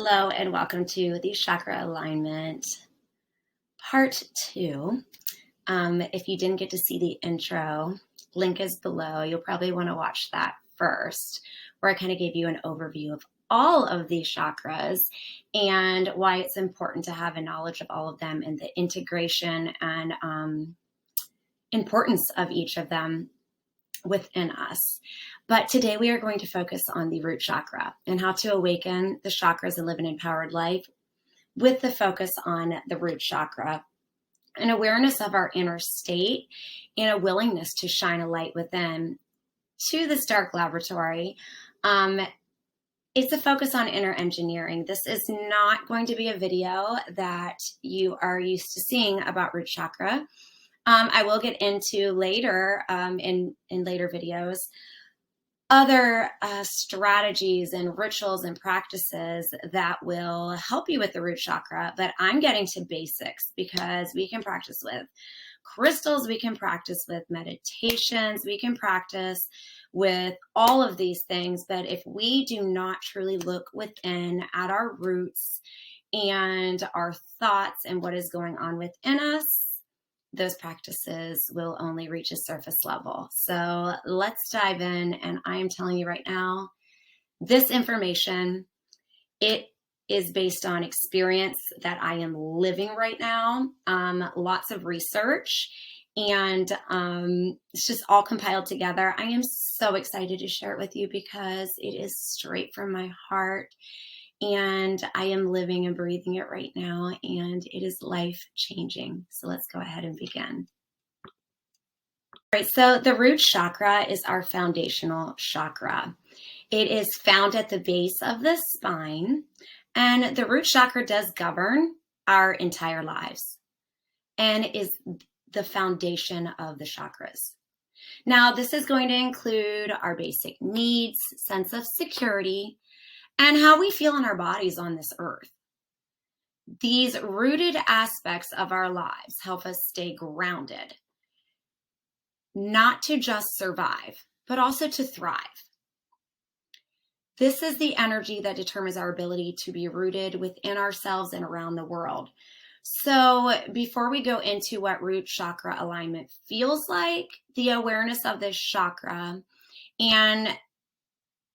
Hello and welcome to the Chakra Alignment Part 2. If you didn't get to see the intro, link is below. You'll probably want to watch that first, where I kind of gave you an overview of all of these chakras and why it's important to have a knowledge of all of them and the integration and importance of each of them within us. But today we are going to focus on the root chakra and how to awaken the chakras and live an empowered life with the focus on the root chakra, an awareness of our inner state and a willingness to shine a light within to this dark laboratory. It's a focus on inner engineering. This is not going to be a video that you are used to seeing about root chakra. I will get into later in later videos other strategies and rituals and practices that will help you with the root chakra, but I'm getting to basics because we can practice with crystals, we can practice with meditations, we can practice with all of these things, but if we do not truly look within at our roots and our thoughts and what is going on within us, those practices will only reach a surface level. So let's dive in. And I am telling you right now, this information, it is based on experience that I am living right now. Lots of research, and it's just all compiled together. I am so excited to share it with you because it is straight from my heart. And I am living and breathing it right now, and it is life-changing. So let's go ahead and begin. All right, so the root chakra is our foundational chakra. It is found at the base of the spine, and the root chakra does govern our entire lives and is the foundation of the chakras. Now, this is going to include our basic needs, sense of security, and how we feel in our bodies on this earth. These rooted aspects of our lives help us stay grounded, not to just survive, but also to thrive. This is the energy that determines our ability to be rooted within ourselves and around the world. So before we go into what root chakra alignment feels like, the awareness of this chakra and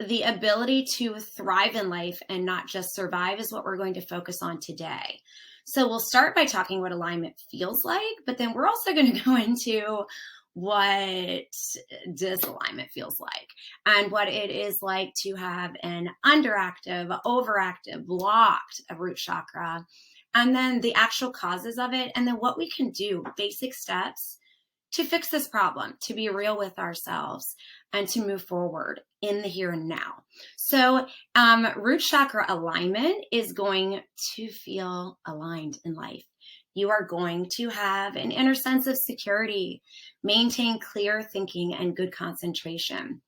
the ability to thrive in life and not just survive is what we're going to focus on today. So we'll start by talking what alignment feels like, but then we're also going to go into what disalignment feels like and what it is like to have an underactive, overactive, blocked root chakra, and then the actual causes of it, and then what we can do, basic steps to fix this problem, to be real with ourselves, and to move forward in the here and now. So root chakra alignment is going to feel aligned in life. You are going to have an inner sense of security, maintain clear thinking and good concentration.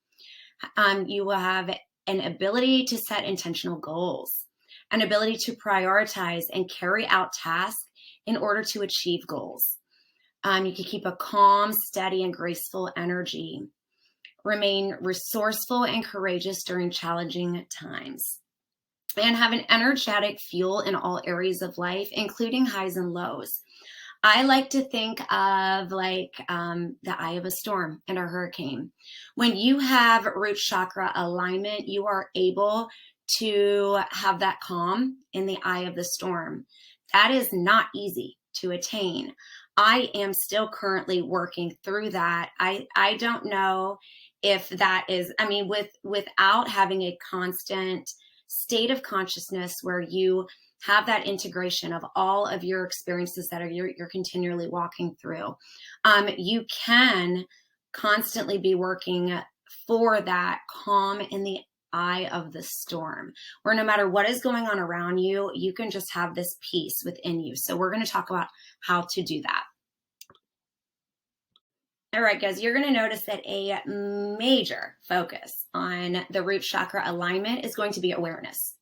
You will have an ability to set intentional goals, an ability to prioritize and carry out tasks in order to achieve goals. You can keep a calm, steady, and graceful energy. Remain resourceful and courageous during challenging times. And have an energetic fuel in all areas of life, including highs and lows. I like to think of like the eye of a storm and a hurricane. When you have root chakra alignment, you are able to have that calm in the eye of the storm. That is not easy to attain. I am still currently working through that. I don't know if that is, I mean, without having a constant state of consciousness where you have that integration of all of your experiences that you're continually walking through, you can constantly be working for that calm in the eye of the storm, where no matter what is going on around you, you can just have this peace within you. So we're going to talk about how to do that. All right, guys, you're going to notice that a major focus on the root chakra alignment is going to be awareness.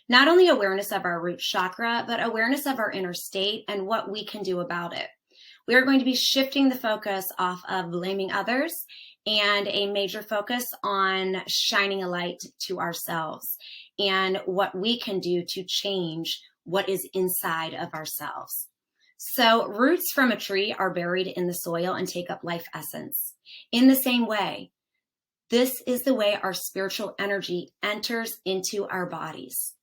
Not only awareness of our root chakra, but awareness of our inner state and what we can do about it. We are going to be shifting the focus off of blaming others and a major focus on shining a light to ourselves and what we can do to change what is inside of ourselves. So roots from a tree are buried in the soil and take up life essence. In the same way, this is the way our spiritual energy enters into our bodies.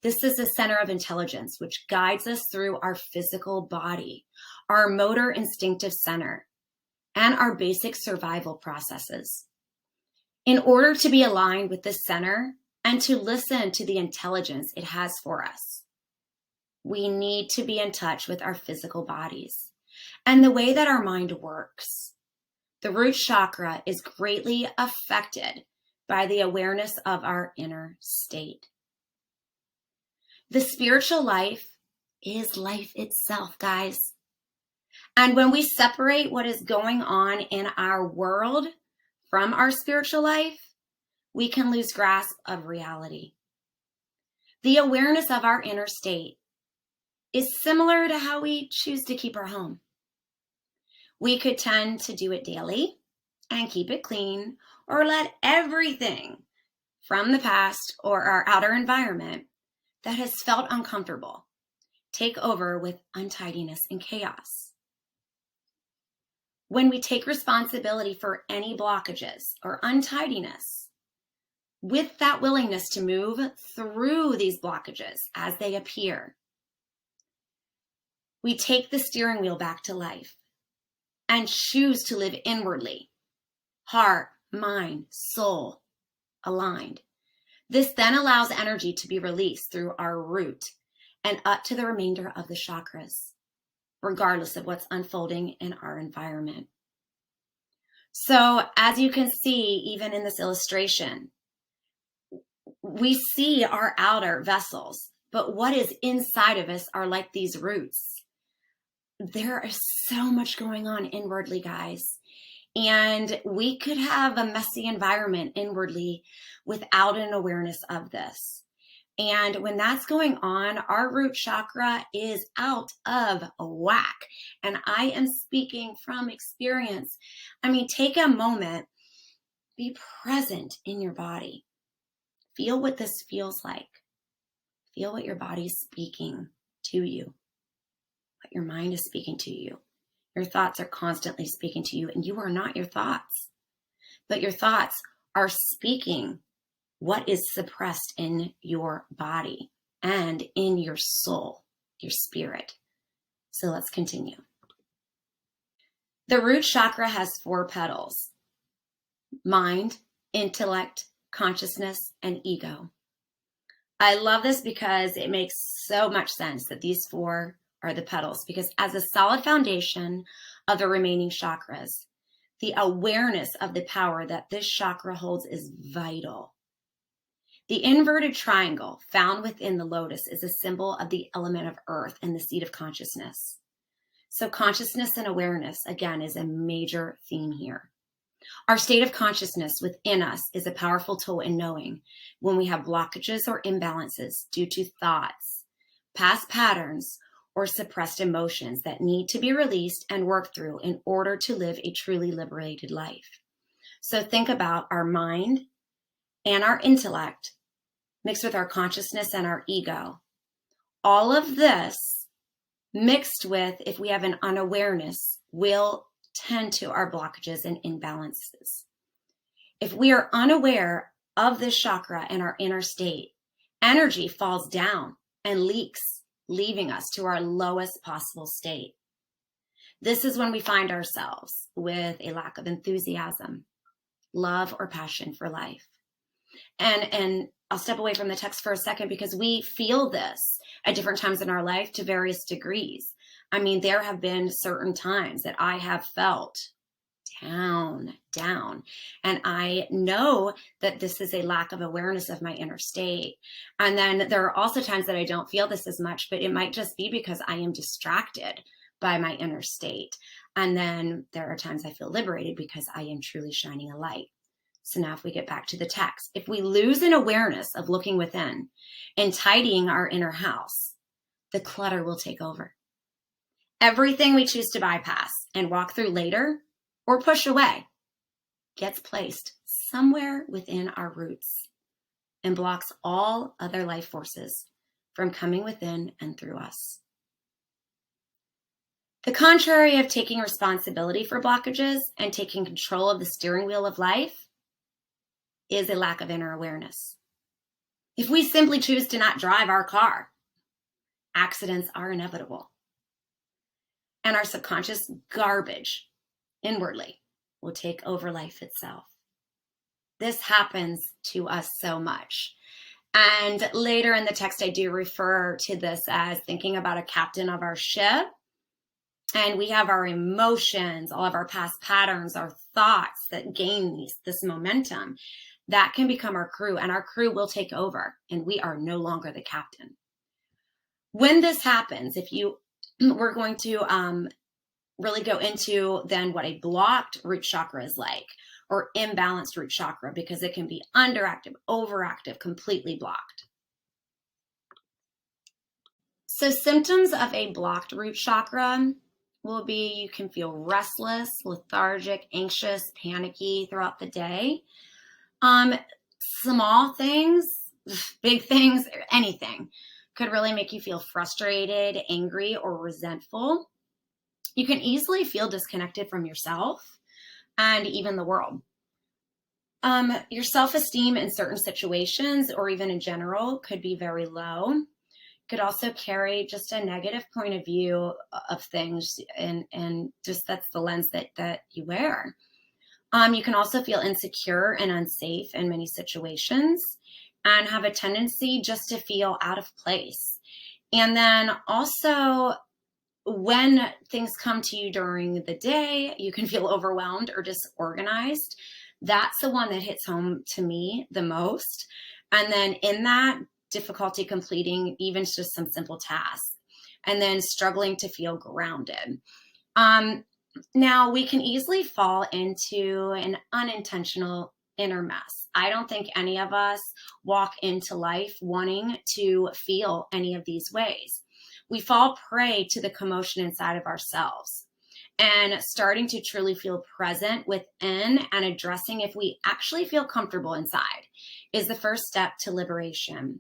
This is the center of intelligence, which guides us through our physical body, our motor instinctive center, and our basic survival processes. In order to be aligned with this center and to listen to the intelligence it has for us, we need to be in touch with our physical bodies and the way that our mind works. The root chakra is greatly affected by the awareness of our inner state. The spiritual life is life itself, guys. And when we separate what is going on in our world from our spiritual life, we can lose grasp of reality. The awareness of our inner state is similar to how we choose to keep our home. We could tend to do it daily and keep it clean, or let everything from the past or our outer environment that has felt uncomfortable take over with untidiness and chaos. When we take responsibility for any blockages or untidiness, with that willingness to move through these blockages as they appear, we take the steering wheel back to life and choose to live inwardly, heart, mind, soul aligned. This then allows energy to be released through our root and up to the remainder of the chakras, regardless of what's unfolding in our environment. So as you can see, even in this illustration, we see our outer vessels, but what is inside of us are like these roots. There is so much going on inwardly, guys. And we could have a messy environment inwardly without an awareness of this. And when that's going on, our root chakra is out of whack. And I am speaking from experience. I mean, take a moment, be present in your body. Feel what this feels like. Feel what your body's speaking to you. What your mind is speaking to you. Your thoughts are constantly speaking to you, and you are not your thoughts. But your thoughts are speaking what is suppressed in your body and in your soul, your spirit. So let's continue. The root chakra has 4 petals: mind, intellect, consciousness, and ego. I love this because it makes so much sense that these 4 are the petals, because as a solid foundation of the remaining chakras, the awareness of the power that this chakra holds is vital. The inverted triangle found within the lotus is a symbol of the element of earth and the seed of consciousness. So consciousness and awareness, again, is a major theme here. Our state of consciousness within us is a powerful tool in knowing when we have blockages or imbalances due to thoughts, past patterns, or suppressed emotions that need to be released and worked through in order to live a truly liberated life. So think about our mind and our intellect mixed with our consciousness and our ego. All of this mixed with, if we have an unawareness, will tend to our blockages and imbalances. If we are unaware of this chakra and our inner state, energy falls down and leaks, leaving us to our lowest possible state. This is when we find ourselves with a lack of enthusiasm, love, or passion for life. And I'll step away from the text for a second, because we feel this at different times in our life to various degrees. I mean, there have been certain times that I have felt down. And I know that this is a lack of awareness of my inner state. And then there are also times that I don't feel this as much, but it might just be because I am distracted by my inner state. And then there are times I feel liberated because I am truly shining a light. So now if we get back to the text, if we lose an awareness of looking within and tidying our inner house, the clutter will take over. Everything we choose to bypass and walk through later or push away gets placed somewhere within our roots. and blocks all other life forces from coming within and through us. The contrary of taking responsibility for blockages and taking control of the steering wheel of life is a lack of inner awareness. If we simply choose to not drive our car, accidents are inevitable. And our subconscious garbage inwardly will take over life itself. This happens to us so much. And later in the text, I do refer to this as thinking about a captain of our ship. And we have our emotions, all of our past patterns, our thoughts that gain this momentum. That can become our crew, and our crew will take over, and we are no longer the captain. When this happens, we're going to really go into then what a blocked root chakra is like, or imbalanced root chakra, because it can be underactive, overactive, completely blocked. So symptoms of a blocked root chakra will be you can feel restless, lethargic, anxious, panicky throughout the day. Small things, big things, anything could really make you feel frustrated, angry, or resentful. You can easily feel disconnected from yourself and even the world. Your self-esteem in certain situations or even in general could be very low. Could also carry just a negative point of view of things, and just that's the lens that you wear. You can also feel insecure and unsafe in many situations and have a tendency just to feel out of place. And then also, when things come to you during the day, you can feel overwhelmed or disorganized. That's the one that hits home to me the most. And then in that, difficulty completing even just some simple tasks, and then struggling to feel grounded. Now, we can easily fall into an unintentional inner mess. I don't think any of us walk into life wanting to feel any of these ways. We fall prey to the commotion inside of ourselves, and starting to truly feel present within and addressing if we actually feel comfortable inside is the first step to liberation.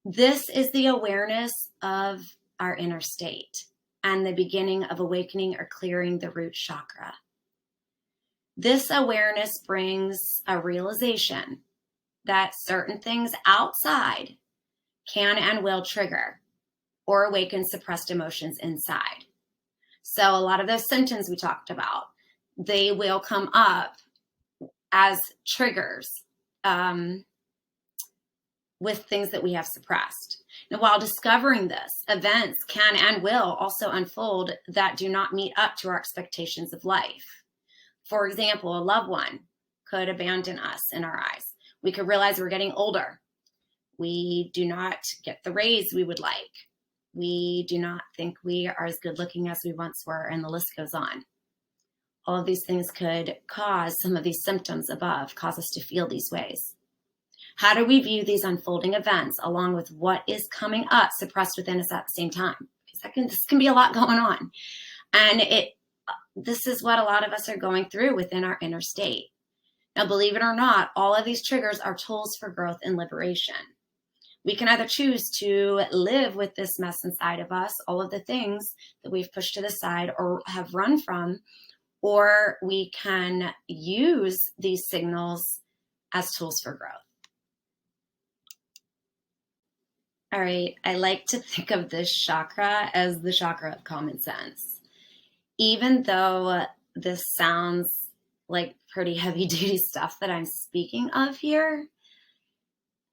This is the awareness of our inner state and the beginning of awakening or clearing the root chakra. This awareness brings a realization that certain things outside can and will trigger or awaken suppressed emotions inside. So a lot of those symptoms we talked about, they will come up as triggers with things that we have suppressed. Now, while discovering this, events can and will also unfold that do not meet up to our expectations of life. For example, a loved one could abandon us in our eyes. We could realize we're getting older. We do not get the raise we would like. We do not think we are as good looking as we once were, and the list goes on. All of these things could cause some of these symptoms above, cause us to feel these ways. How do we view these unfolding events along with what is coming up suppressed within us at the same time? Because this can be a lot going on. And this is what a lot of us are going through within our inner state. Now, believe it or not, all of these triggers are tools for growth and liberation. We can either choose to live with this mess inside of us, all of the things that we've pushed to the side or have run from, or we can use these signals as tools for growth. All right, I like to think of this chakra as the chakra of common sense. Even though this sounds like pretty heavy duty stuff that I'm speaking of here,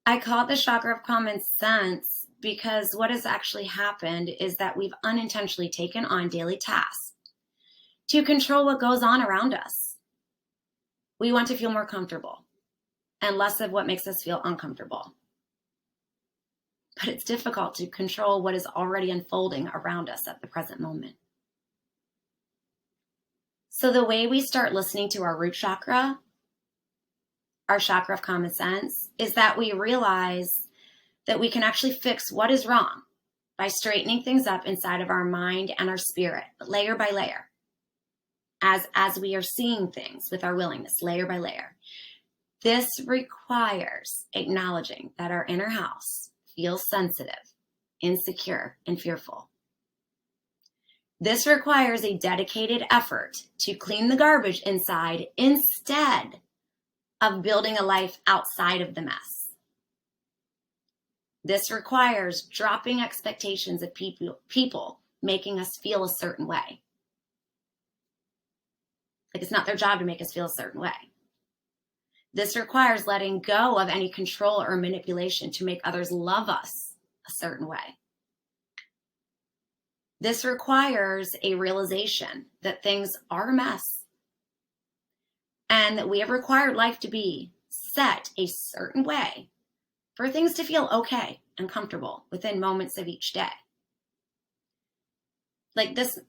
I call it the chakra of common sense because what has actually happened is that we've unintentionally taken on daily tasks to control what goes on around us. We want to feel more comfortable and less of what makes us feel uncomfortable. But it's difficult to control what is already unfolding around us at the present moment. So the way we start listening to our root chakra, our chakra of common sense, is that we realize that we can actually fix what is wrong by straightening things up inside of our mind and our spirit, layer by layer, as we are seeing things with our willingness, layer by layer. This requires acknowledging that our inner house feels sensitive, insecure, and fearful. This requires a dedicated effort to clean the garbage inside instead of building a life outside of the mess. This requires dropping expectations of people making us feel a certain way. Like it's not their job to make us feel a certain way. This requires letting go of any control or manipulation to make others love us a certain way. This requires a realization that things are a mess and that we have required life to be set a certain way for things to feel okay and comfortable within moments of each day. Like this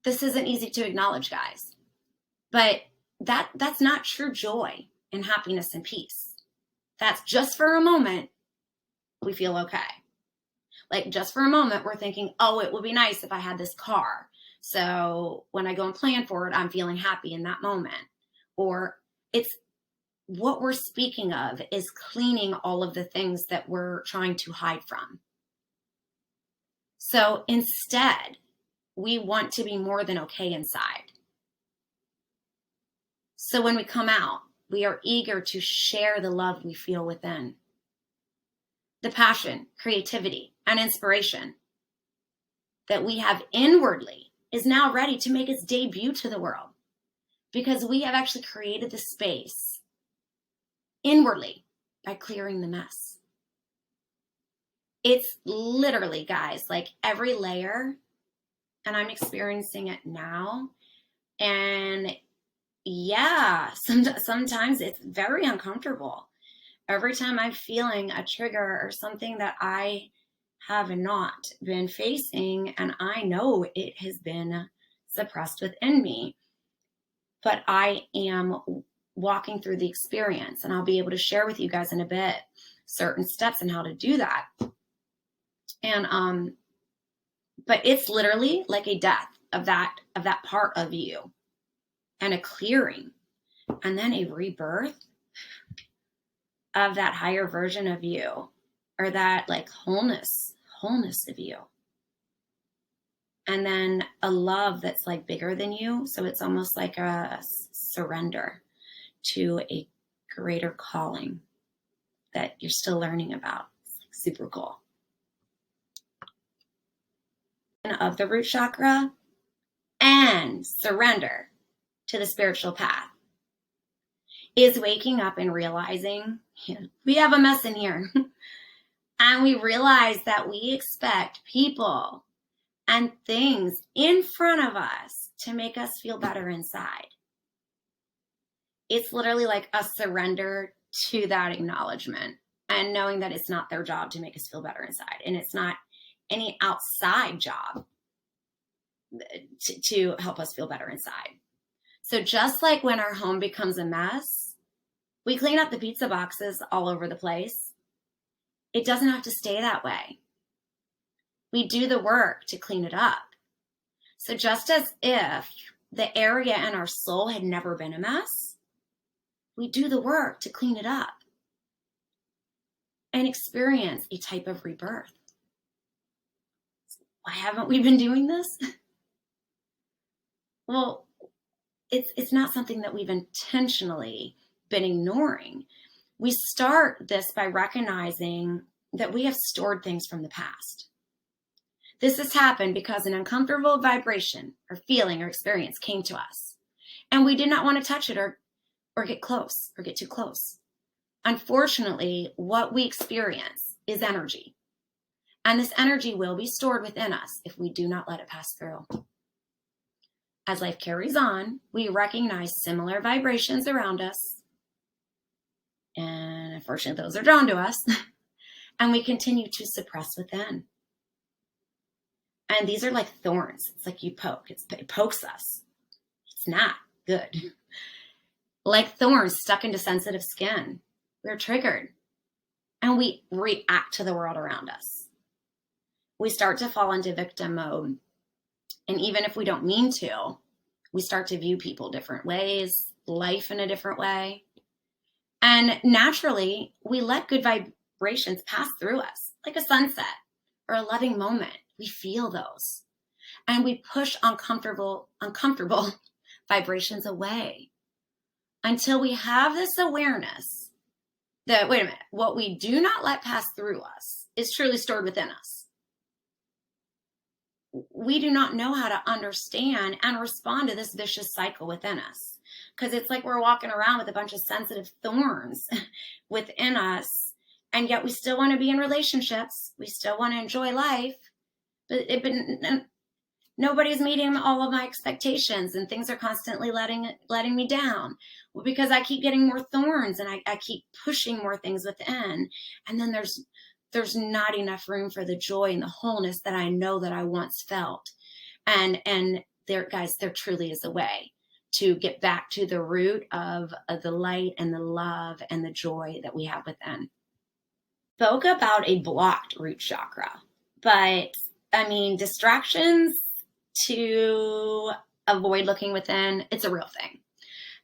isn't easy to acknowledge, guys, but that's not true joy and happiness and peace. That's just for a moment we feel okay. Like just for a moment we're thinking, oh, it would be nice if I had this car. So when I go and plan for it, I'm feeling happy in that moment. Or it's what we're speaking of is cleaning all of the things that we're trying to hide from. So instead, we want to be more than okay inside. So when we come out, we are eager to share the love we feel within. The passion, creativity, and inspiration that we have inwardly is now ready to make its debut to the world because we have actually created the space inwardly by clearing the mess. It's literally, guys, like every layer, and I'm experiencing it now. And yeah, sometimes it's very uncomfortable. Every time I'm feeling a trigger or something that I have not been facing, and I know it has been suppressed within me, but I am walking through the experience, and I'll be able to share with you guys in a bit certain steps and how to do that. And but it's literally like a death of that part of you, and a clearing, and then a rebirth of that higher version of you, or that like wholeness of you. And then a love that's like bigger than you. So it's almost like a surrender to a greater calling that you're still learning about. It's like super cool. Of the root chakra and surrender to the spiritual path is waking up and realizing we have a mess in here. And we realize that we expect people and things in front of us to make us feel better inside. It's literally like a surrender to that acknowledgement and knowing that it's not their job to make us feel better inside. And it's not any outside job to help us feel better inside. So just like when our home becomes a mess, we clean up the pizza boxes all over the place. It doesn't have to stay that way. We do the work to clean it up. So just as if the area in our soul had never been a mess, we do the work to clean it up and experience a type of rebirth. Why haven't we been doing this? Well, it's not something that we've intentionally been ignoring. We start this by recognizing that we have stored things from the past. This has happened because an uncomfortable vibration or feeling or experience came to us, and we did not want to touch it or get close or get too close. Unfortunately, what we experience is energy, and this energy will be stored within us if we do not let it pass through. As life carries on, we recognize similar vibrations around us, and unfortunately, those are drawn to us, and we continue to suppress within. And these are like thorns. It's like you poke. It pokes us. It's not good. Like thorns stuck into sensitive skin. We're triggered. And we react to the world around us. We start to fall into victim mode. And even if we don't mean to, we start to view people different ways, life in a different way. And naturally, we let good vibrations pass through us, like a sunset or a loving moment. We feel those. And we push uncomfortable vibrations away until we have this awareness that, wait a minute, what we do not let pass through us is truly stored within us. We do not know how to understand and respond to this vicious cycle within us, because it's like we're walking around with a bunch of sensitive thorns within us, and yet we still want to be in relationships. We still want to enjoy life, but nobody's meeting all of my expectations, and things are constantly letting me down because I keep getting more thorns, and I keep pushing more things within. And then there's not enough room for the joy and the wholeness that I know that I once felt. And there, guys, there truly is a way to get back to the root of the light and the love and the joy that we have within. Spoke about a blocked root chakra, but I mean, distractions to avoid looking within, it's a real thing.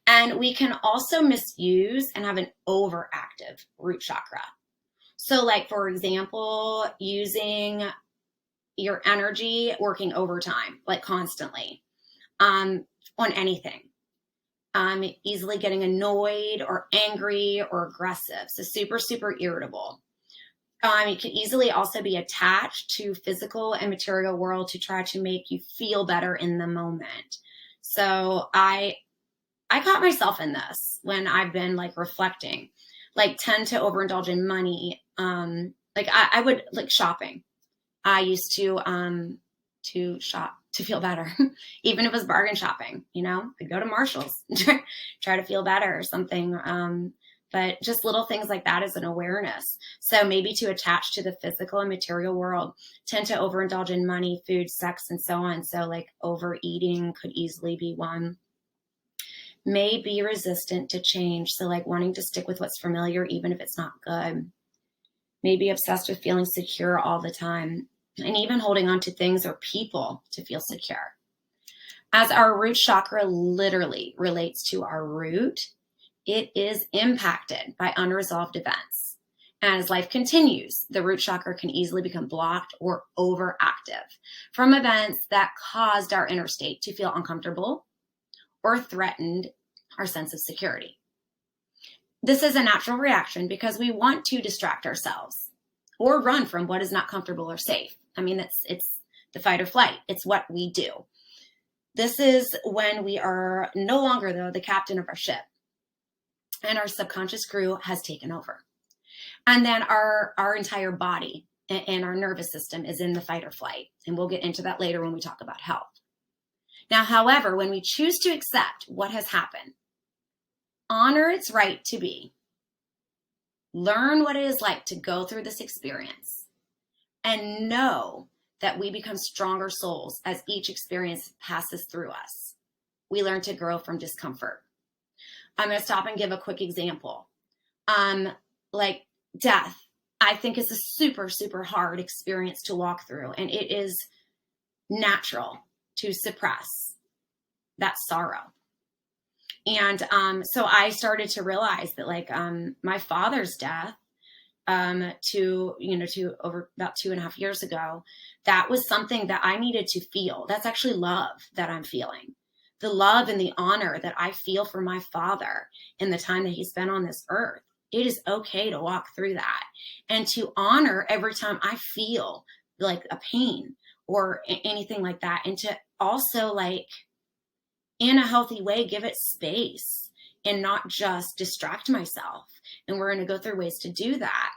And we can also misuse and have an overactive root chakra. So like, for example, using your energy, working overtime, like constantly, on anything. Easily getting annoyed or angry or aggressive. So super, super irritable. It can easily also be attached to physical and material world to try to make you feel better in the moment. So I caught myself in this when I've been like reflecting, like tend to overindulge in money. Like I would like shopping. I used to shop to feel better, even if it was bargain shopping, you know, I'd go to Marshall's, try to feel better or something. But just little things like that is an awareness. So maybe to attach to the physical and material world, tend to overindulge in money, food, sex, and so on. So like overeating could easily be one. May be resistant to change. So like wanting to stick with what's familiar, even if it's not good. May be obsessed with feeling secure all the time, and even holding on to things or people to feel secure. As our root chakra literally relates to our root, it is impacted by unresolved events. And as life continues, the root chakra can easily become blocked or overactive from events that caused our inner state to feel uncomfortable or threatened our sense of security. This is a natural reaction because we want to distract ourselves or run from what is not comfortable or safe. I mean, it's the fight or flight. It's what we do. This is when we are no longer, though, the captain of our ship, and our subconscious crew has taken over. And then our entire body and our nervous system is in the fight or flight. And we'll get into that later when we talk about health. Now, however, when we choose to accept what has happened, honor its right to be, learn what it is like to go through this experience, and know that we become stronger souls as each experience passes through us. We learn to grow from discomfort. I'm going to stop and give a quick example. Like death, I think is a super, super hard experience to walk through. And it is natural to suppress that sorrow. And so I started to realize that like my father's death to over about 2.5 years ago, that was something that I needed to feel. That's actually love that I'm feeling. The love and the honor that I feel for my father in the time that he spent on this earth. It is okay to walk through that and to honor every time I feel like a pain or anything like that. And to also like in a healthy way, give it space and not just distract myself. And we're going to go through ways to do that.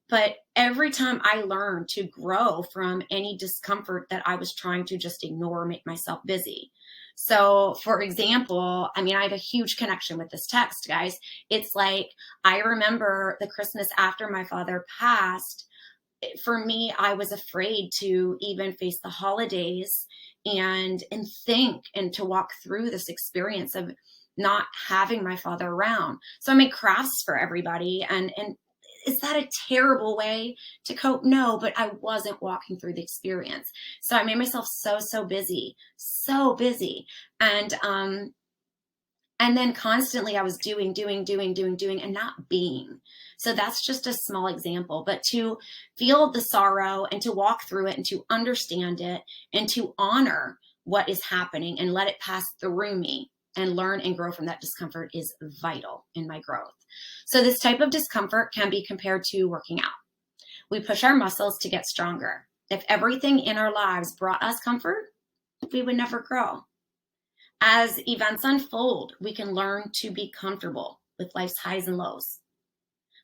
But every time I learn to grow from any discomfort that I was trying to just ignore, make myself busy. So for example, I mean, I have a huge connection with this text, guys. It's like, I remember the Christmas after my father passed. For me, I was afraid to even face the holidays and think and to walk through this experience of not having my father around. So I made crafts for everybody. And is that a terrible way to cope? No, but I wasn't walking through the experience. So I made myself so busy. And And then constantly I was doing, and not being. So that's just a small example. But to feel the sorrow and to walk through it and to understand it and to honor what is happening and let it pass through me and learn and grow from that discomfort is vital in my growth. So this type of discomfort can be compared to working out. We push our muscles to get stronger. If everything in our lives brought us comfort, we would never grow. As events unfold, we can learn to be comfortable with life's highs and lows.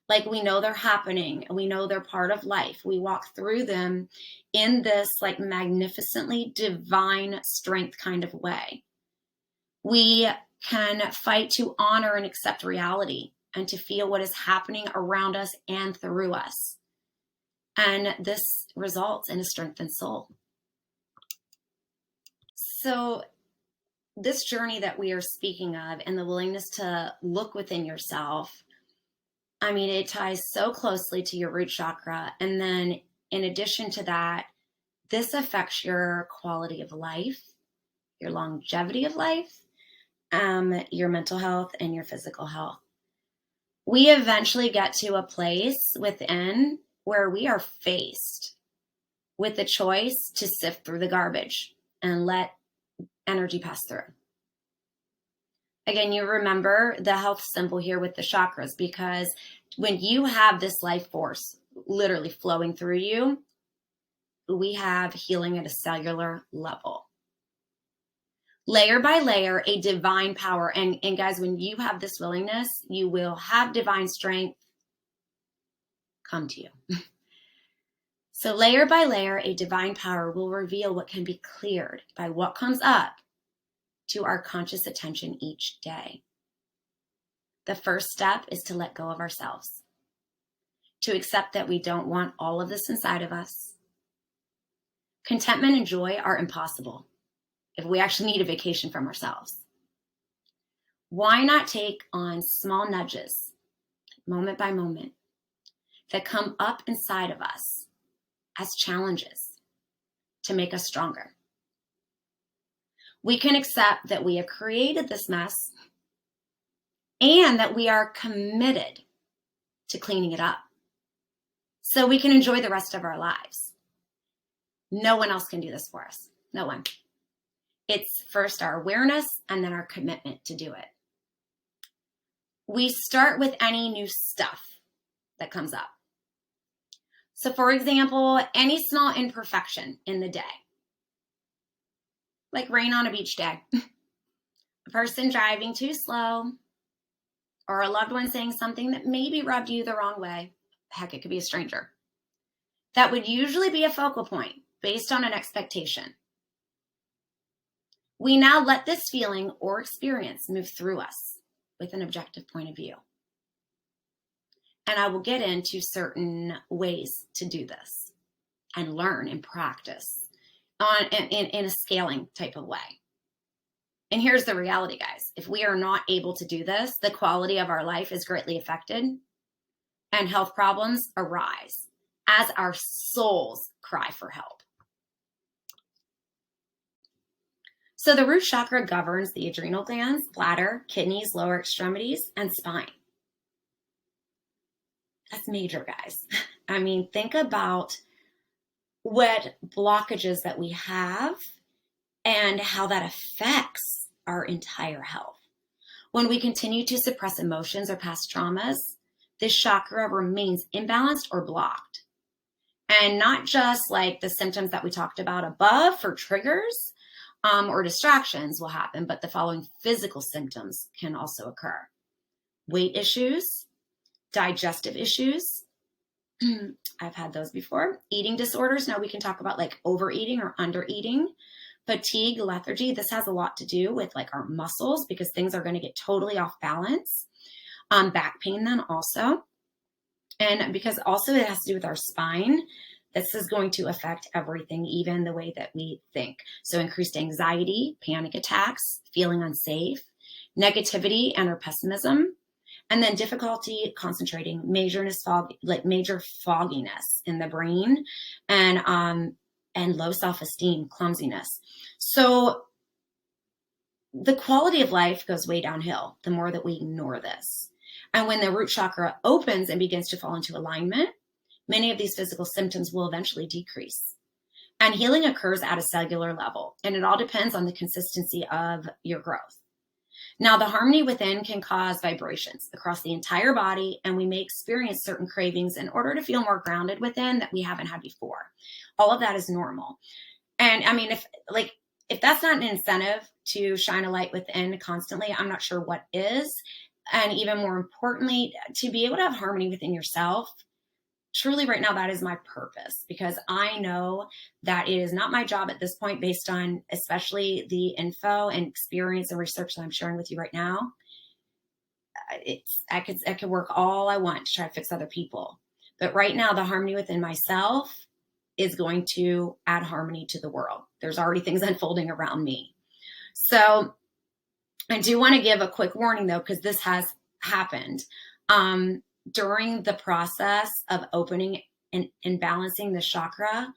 Like we know they're happening and we know they're part of life. We walk through them in this like magnificently divine strength kind of way. We can fight to honor and accept reality and to feel what is happening around us and through us. And this results in a strengthened soul. So this journey that we are speaking of and the willingness to look within yourself, I mean, it ties so closely to your root chakra. And then in addition to that, this affects your quality of life, your longevity of life, your mental health, and your physical health. We eventually get to a place within where we are faced with the choice to sift through the garbage and let energy pass through. Again, you remember the health symbol here with the chakras, because when you have this life force literally flowing through you, we have healing at a cellular level. Layer by layer, a divine power. And guys, when you have this willingness, you will have divine strength come to you. So layer by layer, a divine power will reveal what can be cleared by what comes up to our conscious attention each day. The first step is to let go of ourselves, to accept that we don't want all of this inside of us. Contentment and joy are impossible if we actually need a vacation from ourselves. Why not take on small nudges, moment by moment, that come up inside of us as challenges to make us stronger? We can accept that we have created this mess and that we are committed to cleaning it up so we can enjoy the rest of our lives. No one else can do this for us. No one. It's first our awareness and then our commitment to do it. We start with any new stuff that comes up. So for example, any small imperfection in the day, like rain on a beach day, a person driving too slow, or a loved one saying something that maybe rubbed you the wrong way. Heck, it could be a stranger. That would usually be a focal point based on an expectation. We now let this feeling or experience move through us with an objective point of view. And I will get into certain ways to do this and learn and practice in a scaling type of way. And here's the reality, guys. If we are not able to do this, the quality of our life is greatly affected and health problems arise as our souls cry for help. So the root chakra governs the adrenal glands, bladder, kidneys, lower extremities, and spine. That's major, guys. I mean, think about what blockages that we have and how that affects our entire health. When we continue to suppress emotions or past traumas, this chakra remains imbalanced or blocked. And not just like the symptoms that we talked about above for triggers or distractions will happen, but the following physical symptoms can also occur. Weight issues, digestive issues. I've had those before. Eating disorders. Now we can talk about like overeating or undereating. Fatigue, lethargy. This has a lot to do with like our muscles because things are going to get totally off balance. Back pain then also. And because also it has to do with our spine. This is going to affect everything, even the way that we think. So increased anxiety, panic attacks, feeling unsafe, negativity and or pessimism. And then difficulty concentrating, major fogginess in the brain, and low self-esteem, clumsiness. So the quality of life goes way downhill the more that we ignore this. And when the root chakra opens and begins to fall into alignment, many of these physical symptoms will eventually decrease. And healing occurs at a cellular level, and it all depends on the consistency of your growth. Now, the harmony within can cause vibrations across the entire body, and we may experience certain cravings in order to feel more grounded within that we haven't had before. All of that is normal. And I mean, if that's not an incentive to shine a light within constantly, I'm not sure what is. And even more importantly, to be able to have harmony within yourself, truly right now, that is my purpose, because I know that it is not my job at this point, based on especially the info and experience and research that I'm sharing with you right now. I could work all I want to try to fix other people. But right now, the harmony within myself is going to add harmony to the world. There's already things unfolding around me. So I do want to give a quick warning though, because this has happened. During the process of opening and balancing the chakra,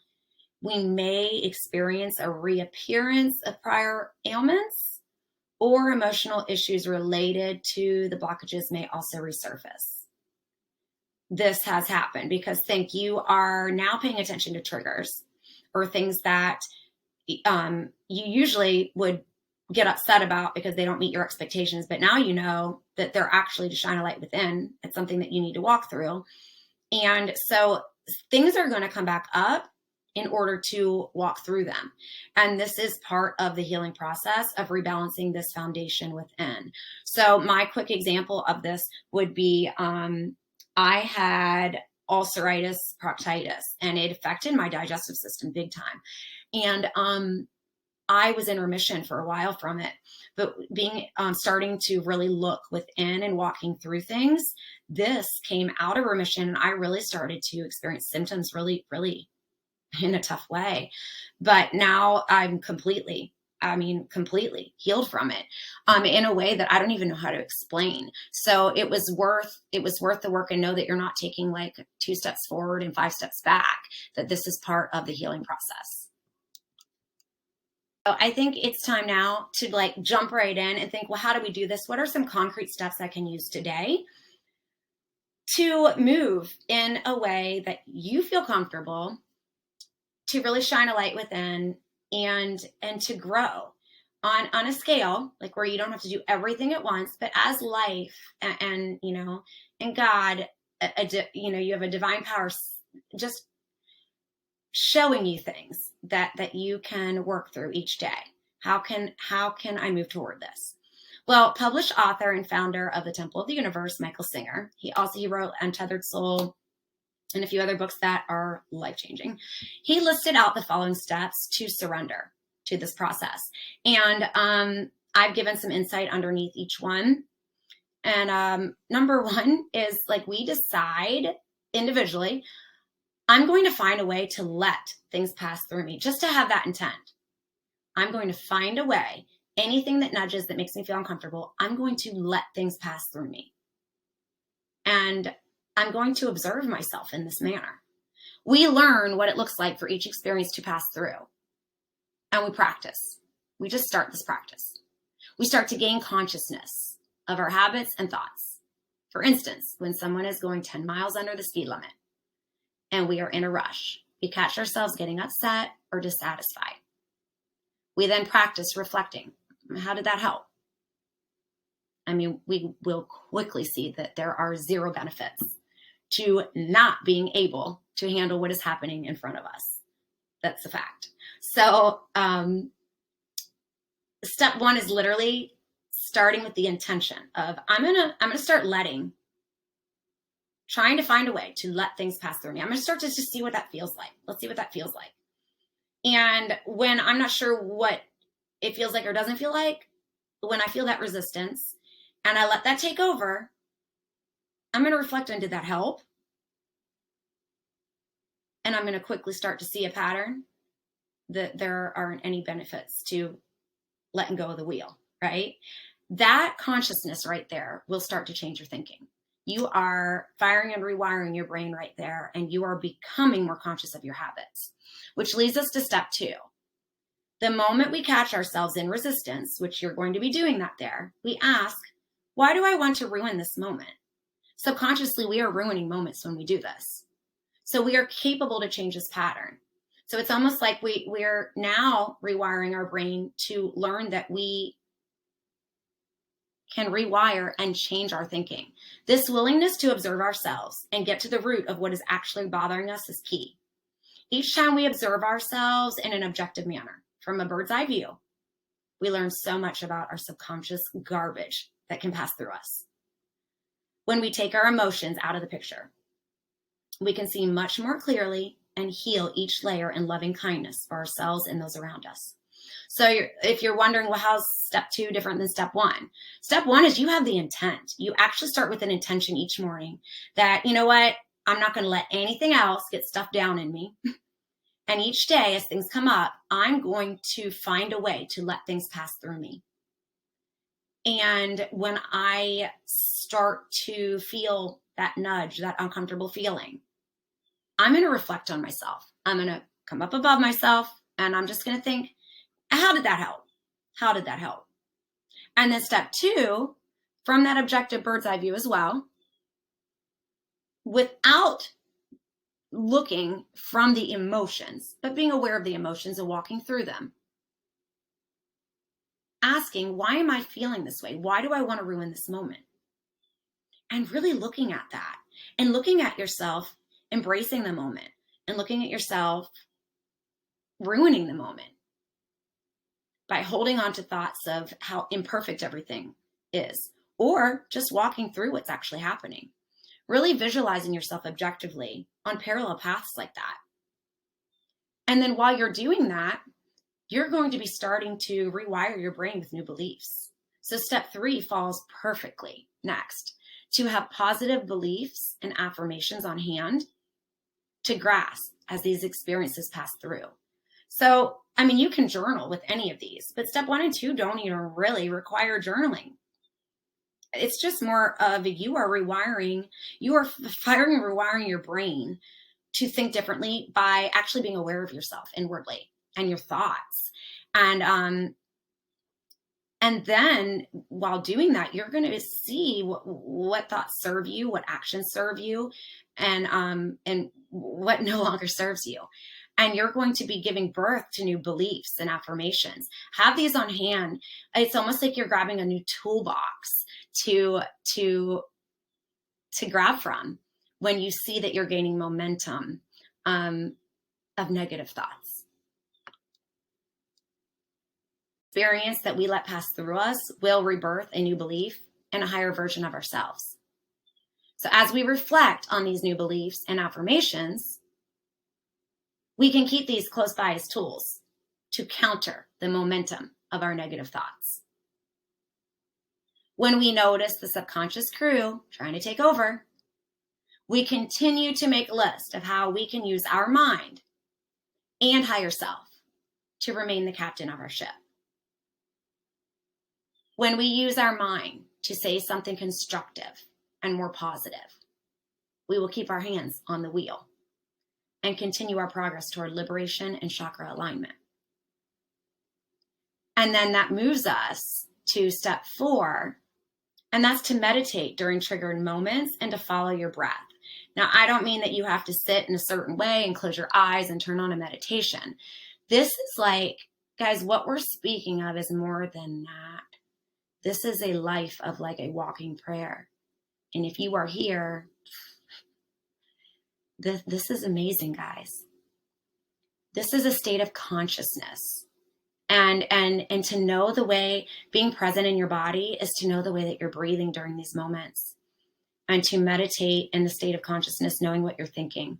we may experience a reappearance of prior ailments, or emotional issues related to the blockages may also resurface. This has happened because you are now paying attention to triggers or things that you usually would get upset about because they don't meet your expectations. But now you know that they're actually to shine a light within. It's something that you need to walk through. And so things are going to come back up in order to walk through them. And this is part of the healing process of rebalancing this foundation within. So my quick example of this would be, I had ulceritis proctitis, and it affected my digestive system big time. And, I was in remission for a while from it, but starting to really look within and walking through things, this came out of remission. And I really started to experience symptoms really, really in a tough way. But now I'm completely healed from it, in a way that I don't even know how to explain. So it was worth the work, and know that you're not taking like 2 steps forward and 5 steps back, that this is part of the healing process. So I think it's time now to jump right in and think, well, how do we do this? What are some concrete steps I can use today to move in a way that you feel comfortable, to really shine a light within, and to grow on a scale where you don't have to do everything at once, but as life and God, you have a divine power just showing you things that you can work through each day. How can I move toward this? Well, published author and founder of the Temple of the Universe, Michael Singer, he wrote Untethered Soul and a few other books that are life-changing. He listed out the following steps to surrender to this process. And I've given some insight underneath each one. And number one is we decide individually, I'm going to find a way to let things pass through me, just to have that intent. I'm going to find a way, anything that nudges, that makes me feel uncomfortable, I'm going to let things pass through me. And I'm going to observe myself in this manner. We learn what it looks like for each experience to pass through. And we practice. We just start this practice. We start to gain consciousness of our habits and thoughts. For instance, when someone is going 10 miles under the speed limit, and we are in a rush, we catch ourselves getting upset or dissatisfied. We then practice reflecting. How did that help? We will quickly see that there are zero benefits to not being able to handle what is happening in front of us. That's a fact. So step one is literally starting with the intention of, I'm gonna start trying to find a way to let things pass through me. I'm going to start to just see what that feels like. Let's see what that feels like. And when I'm not sure what it feels like or doesn't feel like, when I feel that resistance and I let that take over, I'm going to reflect on, did that help? And I'm going to quickly start to see a pattern that there aren't any benefits to letting go of the wheel, right? That consciousness right there will start to change your thinking. You are firing and rewiring your brain right there, and you are becoming more conscious of your habits, which leads us to step 2. The moment we catch ourselves in resistance, which you're going to be doing that there, we ask, why do I want to ruin this moment? Subconsciously, we are ruining moments when we do this. So we are capable to change this pattern. So it's almost like we're now rewiring our brain to learn that we can rewire and change our thinking. This willingness to observe ourselves and get to the root of what is actually bothering us is key. Each time we observe ourselves in an objective manner, from a bird's eye view, we learn so much about our subconscious garbage that can pass through us. When we take our emotions out of the picture, we can see much more clearly and heal each layer in loving kindness for ourselves and those around us. So if you're wondering, well, how's step 2 different than step 1? Step 1 is you have the intent. You actually start with an intention each morning that, you know what, I'm not going to let anything else get stuffed down in me. And each day as things come up, I'm going to find a way to let things pass through me. And when I start to feel that nudge, that uncomfortable feeling, I'm going to reflect on myself. I'm going to come up above myself and I'm just going to think, how did that help? How did that help? And then step 2, from that objective bird's eye view as well, without looking from the emotions, but being aware of the emotions and walking through them. Asking, why am I feeling this way? Why do I want to ruin this moment? And really looking at that and looking at yourself, embracing the moment and looking at yourself ruining the moment by holding on to thoughts of how imperfect everything is, or just walking through what's actually happening. Really visualizing yourself objectively on parallel paths like that. And then while you're doing that, you're going to be starting to rewire your brain with new beliefs. So step 3 falls perfectly next, to have positive beliefs and affirmations on hand to grasp as these experiences pass through. So, I mean, you can journal with any of these, but step 1 and 2 don't even really require journaling. It's just more of you are firing and rewiring your brain to think differently by actually being aware of yourself inwardly and your thoughts. And then while doing that, you're going to see what thoughts serve you, what actions serve you, and what no longer serves you. And you're going to be giving birth to new beliefs and affirmations. Have these on hand. It's almost like you're grabbing a new toolbox to grab from when you see that you're gaining momentum of negative thoughts. Experience that we let pass through us will rebirth a new belief and a higher version of ourselves. So as we reflect on these new beliefs and affirmations, we can keep these close by as tools to counter the momentum of our negative thoughts. When we notice the subconscious crew trying to take over, we continue to make a list of how we can use our mind and higher self to remain the captain of our ship. When we use our mind to say something constructive and more positive, we will keep our hands on the wheel and continue our progress toward liberation and chakra alignment. And then that moves us to step 4, and that's to meditate during triggered moments and to follow your breath. Now, I don't mean that you have to sit in a certain way and close your eyes and turn on a meditation. This is like, guys, what we're speaking of is more than that. This is a life of like a walking prayer. And if you are here, this is amazing, guys. This is a state of consciousness. And to know the way, being present in your body is to know the way that you're breathing during these moments. And to meditate in the state of consciousness, knowing what you're thinking.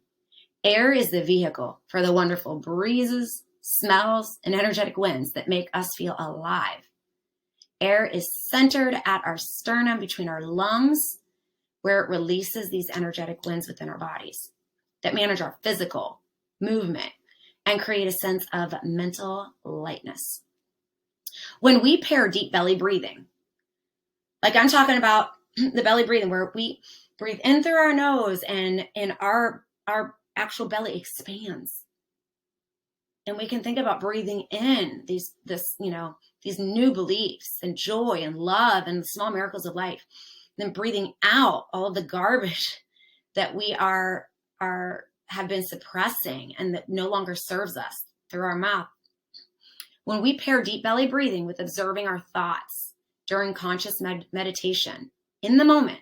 Air is the vehicle for the wonderful breezes, smells, and energetic winds that make us feel alive. Air is centered at our sternum between our lungs, where it releases these energetic winds within our bodies that manage our physical movement and create a sense of mental lightness. When we pair deep belly breathing, like I'm talking about the belly breathing, where we breathe in through our nose and our actual belly expands. And we can think about breathing in these new beliefs and joy and love and the small miracles of life. And then breathing out all of the garbage that we have been suppressing and that no longer serves us through our mouth. When we pair deep belly breathing with observing our thoughts during conscious meditation in the moment,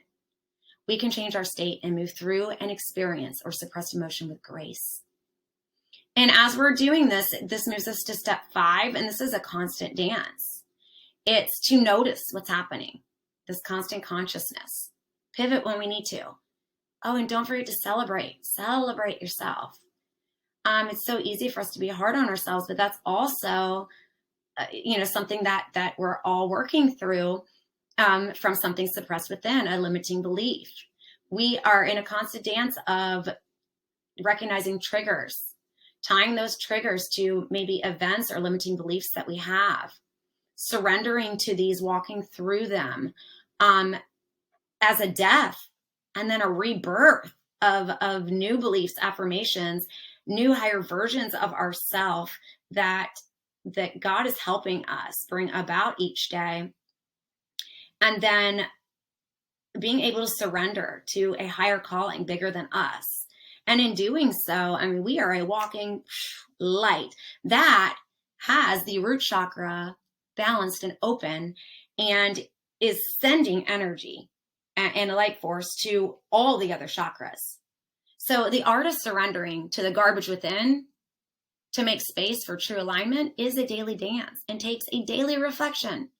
we can change our state and move through and experience or suppressed emotion with grace. And as we're doing this, this moves us to step 5, and this is a constant dance. It's to notice what's happening, this constant consciousness. Pivot when we need to. Oh, and don't forget to celebrate. Celebrate yourself. It's so easy for us to be hard on ourselves, but that's also, something that we're all working through from something suppressed within, a limiting belief. We are in a constant dance of recognizing triggers, tying those triggers to maybe events or limiting beliefs that we have, surrendering to these, walking through them as a death and then a rebirth of new beliefs, affirmations, new higher versions of ourself that God is helping us bring about each day. And then being able to surrender to a higher calling bigger than us. And in doing so, we are a walking light that has the root chakra balanced and open and is sending energy and a light force to all the other chakras. So the art of surrendering to the garbage within to make space for true alignment is a daily dance and takes a daily reflection.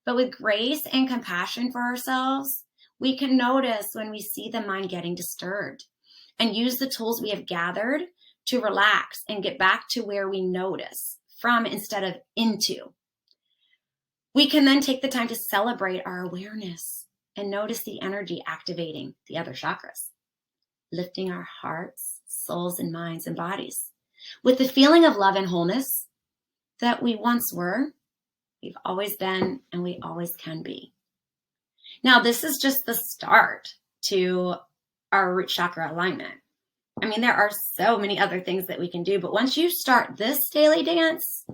But with grace and compassion for ourselves, we can notice when we see the mind getting disturbed and use the tools we have gathered to relax and get back to where we notice from instead of into. We can then take the time to celebrate our awareness and notice the energy activating the other chakras, lifting our hearts, souls, and minds and bodies with the feeling of love and wholeness that we once were, we've always been, and we always can be. Now, this is just the start to our root chakra alignment. There are so many other things that we can do, but once you start this daily dance,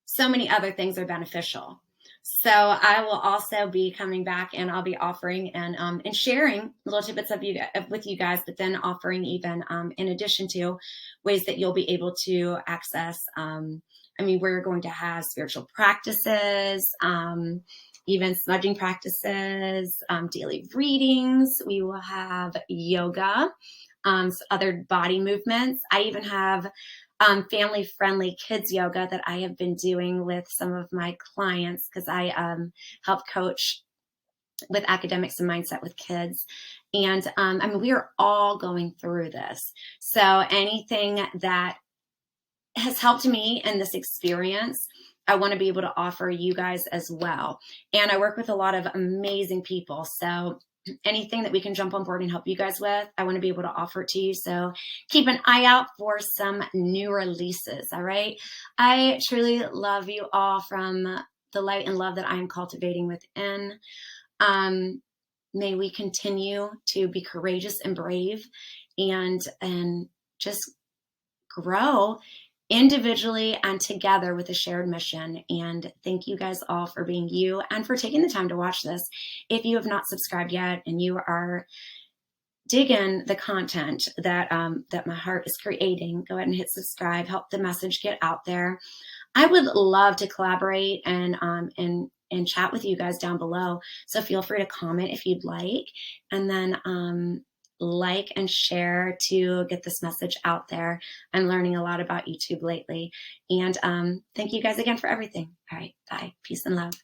so many other things are beneficial. So I will also be coming back and I'll be offering and sharing little tidbits with you guys, but then offering even in addition to ways that you'll be able to access. We're going to have spiritual practices, even smudging practices, daily readings. We will have yoga, other body movements. I even have family-friendly kids yoga that I have been doing with some of my clients because I help coach with academics and mindset with kids. And we are all going through this. So anything that has helped me in this experience, I want to be able to offer you guys as well. And I work with a lot of amazing people. So anything that we can jump on board and help you guys with, I want to be able to offer it to you. So keep an eye out for some new releases. All right. I truly love you all from the light and love that I am cultivating within. May we continue to be courageous and brave and just grow individually and together with a shared mission. And thank you guys all for being you and for taking the time to watch this. If you have not subscribed yet and you are digging the content that my heart is creating, go ahead and hit subscribe, help the message get out there. I would love to collaborate and chat with you guys down below. So feel free to comment if you'd like, and then like and share to get this message out there. I'm learning a lot about YouTube lately. And thank you guys again for everything. All right, bye. Peace and love.